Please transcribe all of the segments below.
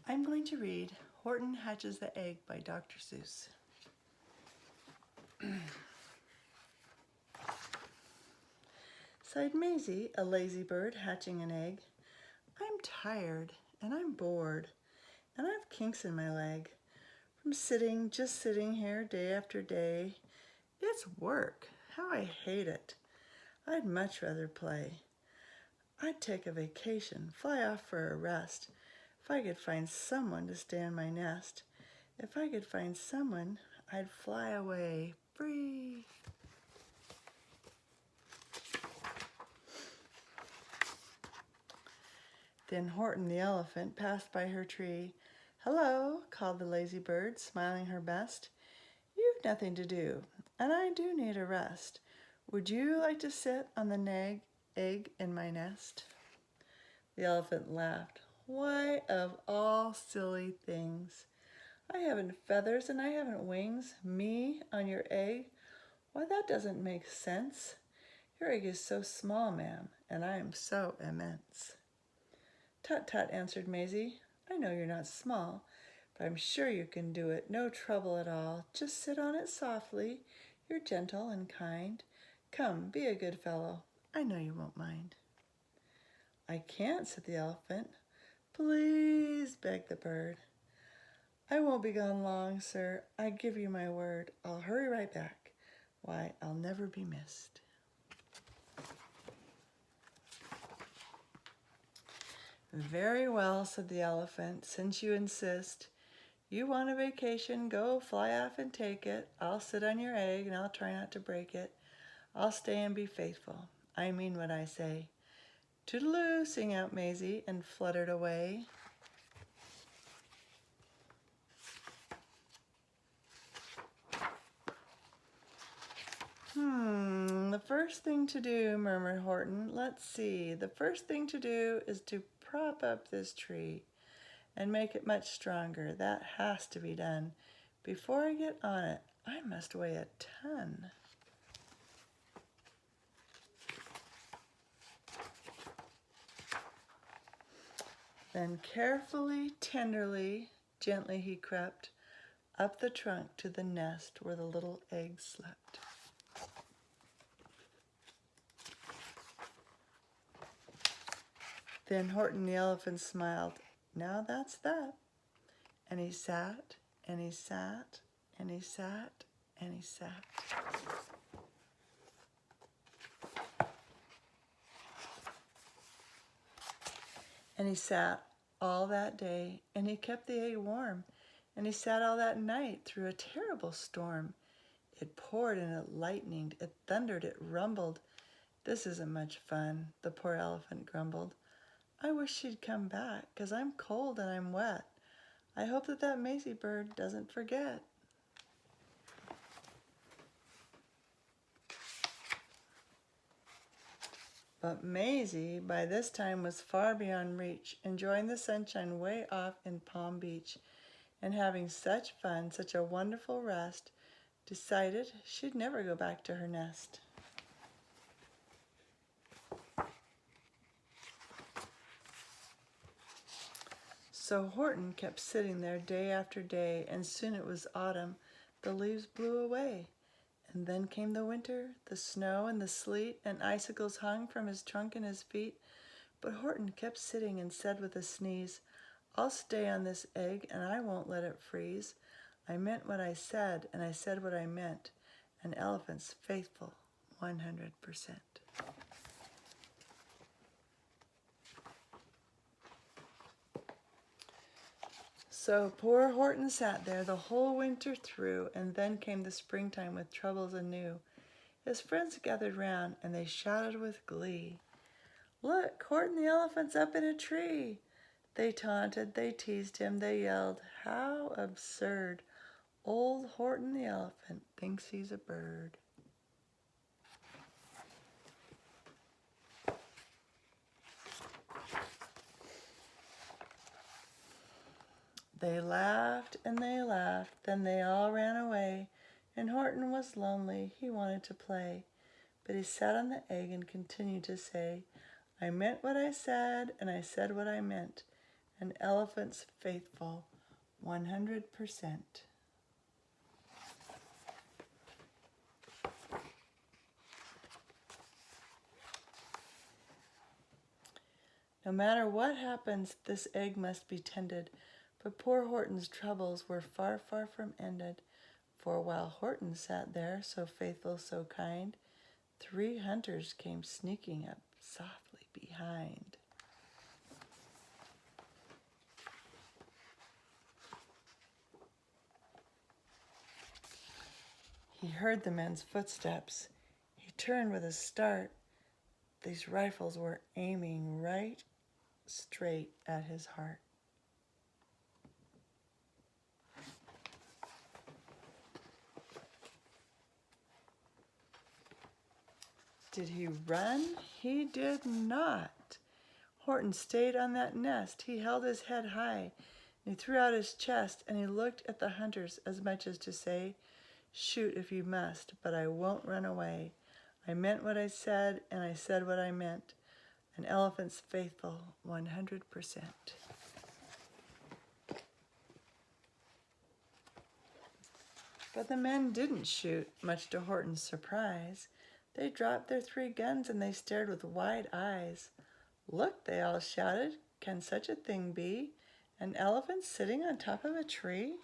I'm going to read Horton Hatches the Egg by Dr. Seuss. Sighed Maisie, a lazy bird hatching an egg. I'm tired and I'm bored and I've kinks in my leg from just sitting here day after day. It's work. How I hate it. I'd much rather play. I'd take a vacation, fly off for a rest, if I could find someone to stay in my nest. If I could find someone, I'd fly away free. Then Horton the elephant passed by her tree. Hello, called the lazy bird, smiling her best. You've nothing to do, and I do need a rest. Would you like to sit on the egg in my nest? The elephant laughed. Why, of all silly things, I haven't feathers and I haven't wings. Me on your egg? Why, that doesn't make sense. Your egg is so small, ma'am, and I am so immense. Tut, tut, answered Maisie. I know you're not small, but I'm sure you can do it, no trouble at all. Just sit on it softly. You're gentle and kind. Come, be a good fellow. I know you won't mind. I can't, said the elephant. Please, begged the bird. I won't be gone long, sir. I give you my word. I'll hurry right back. Why, I'll never be missed. Very well, said the elephant, since you insist. You want a vacation, go fly off and take it. I'll sit on your egg and I'll try not to break it. I'll stay and be faithful. I mean what I say. Toodaloo, sang out Maisie and fluttered away. The first thing to do, murmured Horton. Let's see. The first thing to do is to prop up this tree and make it much stronger. That has to be done. Before I get on it, I must weigh a ton. Then carefully, tenderly, gently he crept up the trunk to the nest where the little egg slept. Then Horton the elephant smiled. Now that's that. And he sat, and he sat, and he sat, and he sat. And he sat all that day, and he kept the egg warm, and he sat all that night through a terrible storm. It poured and it lightened, it thundered, it rumbled. This isn't much fun, the poor elephant grumbled. I wish she'd come back, 'cause I'm cold and I'm wet. I hope that Maisie bird doesn't forget. But Maisie, by this time, was far beyond reach, enjoying the sunshine way off in Palm Beach, and having such fun, such a wonderful rest, decided she'd never go back to her nest. So Horton kept sitting there day after day, and soon it was autumn. The leaves blew away. And then came the winter, the snow and the sleet, and icicles hung from his trunk and his feet. But Horton kept sitting and said with a sneeze, I'll stay on this egg and I won't let it freeze. I meant what I said and I said what I meant. An elephant's faithful 100%. So poor Horton sat there the whole winter through, and then came the springtime with troubles anew. His friends gathered round, and they shouted with glee, Look, Horton the elephant's up in a tree. They taunted, they teased him, they yelled, How absurd! Old Horton the elephant thinks he's a bird. They laughed and they laughed, then they all ran away, and Horton was lonely, he wanted to play. But he sat on the egg and continued to say, I meant what I said, and I said what I meant. an elephant's faithful 100%. No matter what happens, this egg must be tended. But poor Horton's troubles were far, far from ended. For while Horton sat there, so faithful, so kind, 3 hunters came sneaking up softly behind. He heard the men's footsteps. He turned with a start. These rifles were aiming right straight at his heart. Did he run? He did not. Horton stayed on that nest. He held his head high, and he threw out his chest, and he looked at the hunters as much as to say, "Shoot if you must, but I won't run away. I meant what I said, and I said what I meant. An elephant's faithful 100%. But the men didn't shoot, much to Horton's surprise. They dropped their 3 guns and they stared with wide eyes. "Look," they all shouted, "can such a thing be? An elephant sitting on top of a tree?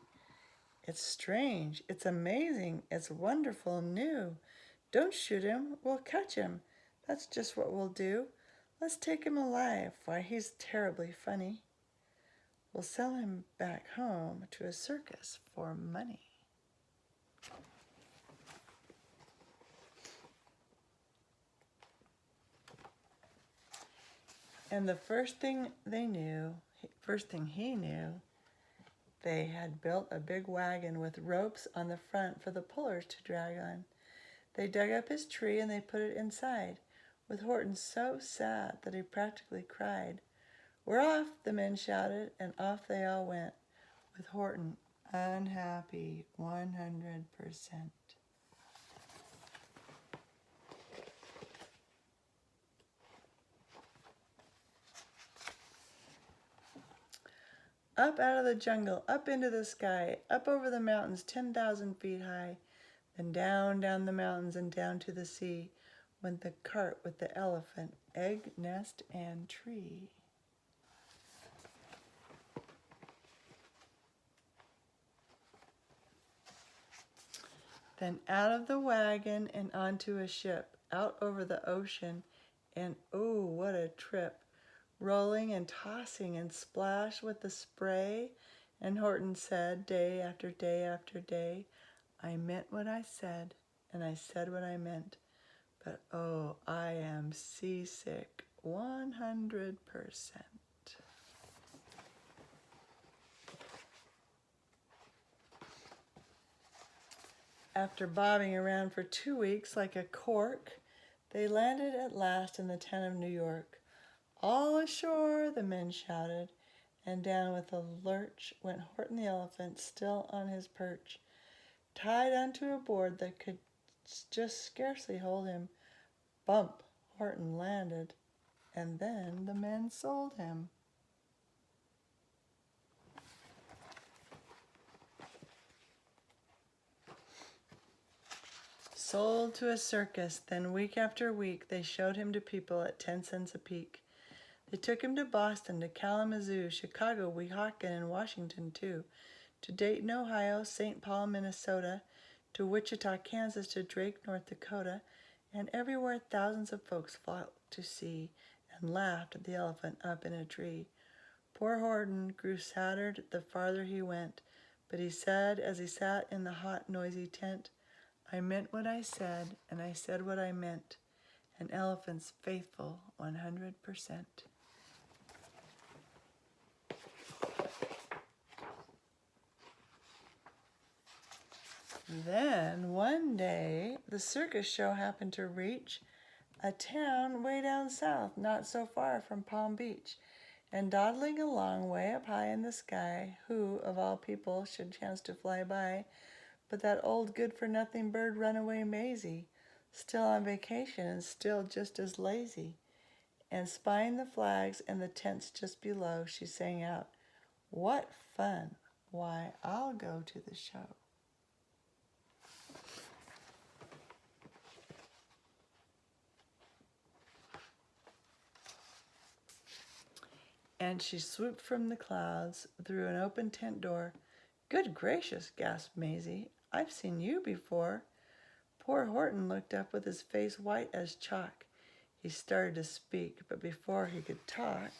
It's strange, it's amazing, it's wonderful, new. Don't shoot him, we'll catch him. That's just what we'll do. Let's take him alive. Why, he's terribly funny. We'll sell him back home to a circus for money." And the first thing he knew, they had built a big wagon with ropes on the front for the pullers to drag on. They dug up his tree and they put it inside, with Horton so sad that he practically cried. "We're off," the men shouted, and off they all went, with Horton unhappy 100%. Up out of the jungle, up into the sky, up over the mountains 10,000 feet high, then down, down the mountains and down to the sea, went the cart with the elephant, egg, nest, and tree. Then out of the wagon and onto a ship, out over the ocean, and oh, what a trip! Rolling and tossing and splashed with the spray. And Horton said, day after day after day, "I meant what I said, and I said what I meant. But oh, I am seasick 100%. After bobbing around for 2 weeks like a cork, they landed at last in the town of New York. "All ashore," the men shouted, and down with a lurch went Horton the elephant, still on his perch, tied onto a board that could just scarcely hold him. Bump! Horton landed, and then the men sold him. Sold to a circus, then week after week they showed him to people at 10 cents a peek. They took him to Boston, to Kalamazoo, Chicago, Weehawken, and Washington, too, to Dayton, Ohio, St. Paul, Minnesota, to Wichita, Kansas, to Drake, North Dakota, and everywhere thousands of folks flocked to see and laughed at the elephant up in a tree. Poor Horton grew sadder the farther he went, but he said as he sat in the hot, noisy tent, "I meant what I said, and I said what I meant. An elephant's faithful 100%. Then, one day, the circus show happened to reach a town way down south, not so far from Palm Beach, and dawdling along way up high in the sky, who, of all people, should chance to fly by, but that old good-for-nothing bird Runaway Maisie, still on vacation and still just as lazy. And spying the flags and the tents just below, she sang out, What fun! Why, I'll go to the show. And she swooped from the clouds through an open tent door. Good gracious, gasped Maisie. I've seen you before. Poor Horton looked up with his face white as chalk. He started to speak, but before he could talk,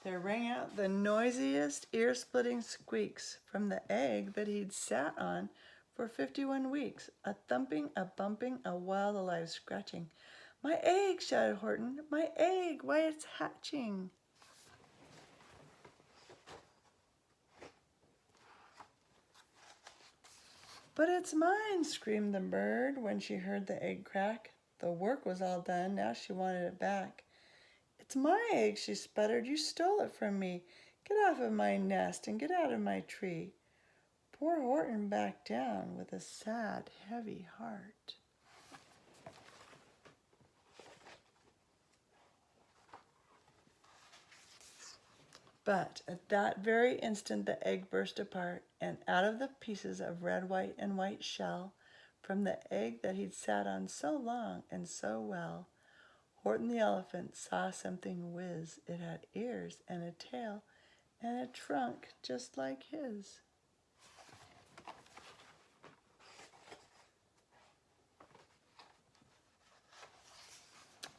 there rang out the noisiest, ear-splitting squeaks from the egg that he'd sat on for 51 weeks. A thumping, a bumping, a wild, alive scratching. My egg, shouted Horton. My egg, why it's hatching. But it's mine, screamed the bird when she heard the egg crack. The work was all done, now she wanted it back. It's my egg, she sputtered. You stole it from me. Get off of my nest and get out of my tree. Poor Horton backed down with a sad, heavy heart. But at that very instant the egg burst apart, and out of the pieces of red, white, and white shell, from the egg that he'd sat on so long and so well, Horton the elephant saw something whiz. It had ears and a tail and a trunk just like his.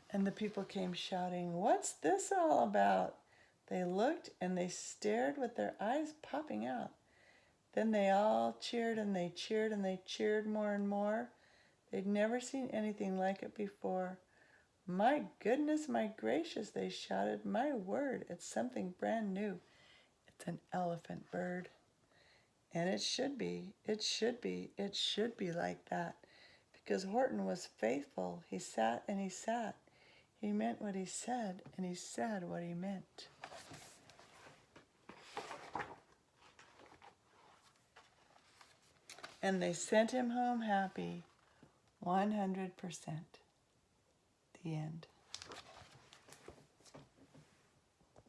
And the people came shouting, "What's this all about?" They looked and they stared with their eyes popping out. Then they all cheered and they cheered and they cheered more and more. They'd never seen anything like it before. My goodness, my gracious, they shouted. My word, it's something brand new. It's an elephant bird. And it should be, it should be, it should be like that. Because Horton was faithful. He sat and he sat. He meant what he said, and he said what he meant. And they sent him home happy, 100%. The end.